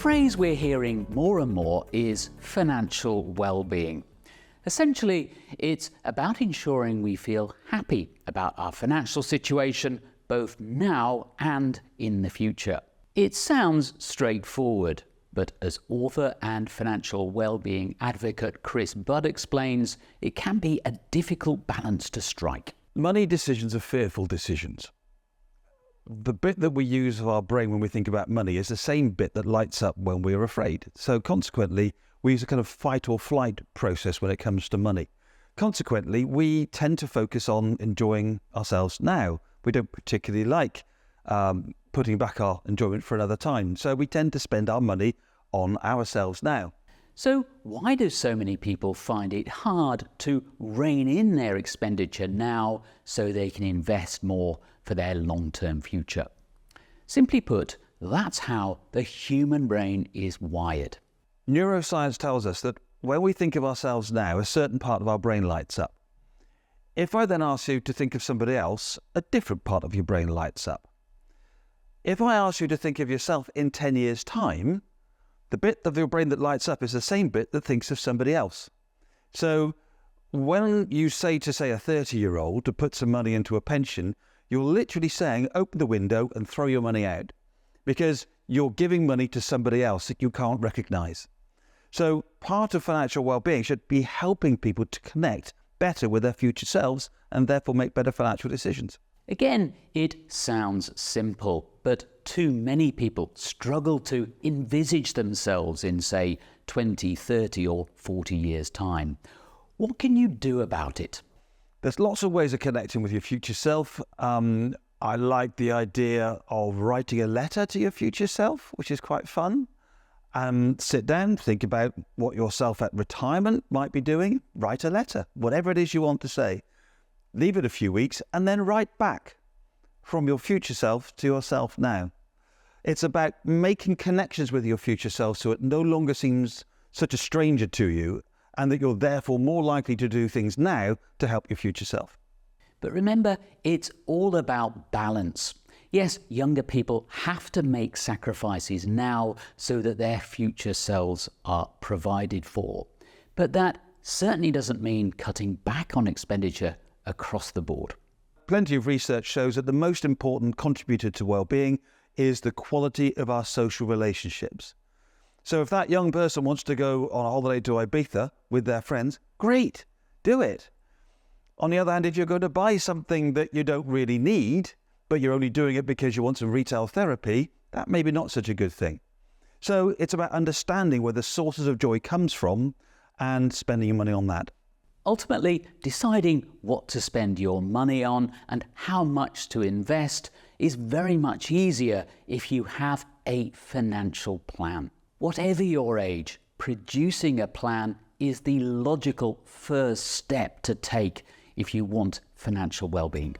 phrase we're hearing more and more is financial well-being. Essentially, it's about ensuring we feel happy about our financial situation, both now and in the future. It sounds straightforward, but as author and financial well-being advocate Chris Budd explains, it can be a difficult balance to strike. Money decisions are fearful decisions. The bit that we use of our brain when we think about money is the same bit that lights up when we're afraid. So consequently, we use a kind of fight or flight process when it comes to money. Consequently, we tend to focus on enjoying ourselves now. We don't particularly like putting back our enjoyment for another time. So we tend to spend our money on ourselves now. So why do so many people find it hard to rein in their expenditure now so they can invest more for their long-term future? Simply put, that's how the human brain is wired. Neuroscience tells us that when we think of ourselves now, a certain part of our brain lights up. If I then ask you to think of somebody else, a different part of your brain lights up. If I ask you to think of yourself in 10 years' time, the bit of your brain that lights up is the same bit that thinks of somebody else. So when you say to, say, a 30-year-old to put some money into a pension, you're literally saying, open the window and throw your money out, because you're giving money to somebody else that you can't recognize. So part of financial well-being should be helping people to connect better with their future selves and therefore make better financial decisions. Again, it sounds simple, but too many people struggle to envisage themselves in, say, 20, 30 or 40 years' time. What can you do about it? There's lots of ways of connecting with your future self. I like the idea of writing a letter to your future self, which is quite fun. Sit down, think about what yourself at retirement might be doing, write a letter, whatever it is you want to say. Leave it a few weeks and then write back from your future self to yourself now. It's about making connections with your future self so it no longer seems such a stranger to you, and that you're therefore more likely to do things now to help your future self. But remember, it's all about balance. Yes, younger people have to make sacrifices now so that their future selves are provided for. But that certainly doesn't mean cutting back on expenditure across the board. Plenty of research shows that the most important contributor to well-being is the quality of our social relationships. So if that young person wants to go on a holiday to Ibiza with their friends, great, do it. On the other hand, if you're going to buy something that you don't really need, but you're only doing it because you want some retail therapy, that may be not such a good thing. So it's about understanding where the sources of joy comes from and spending your money on that. Ultimately, deciding what to spend your money on and how much to invest is very much easier if you have a financial plan. Whatever your age, producing a plan is the logical first step to take if you want financial well-being.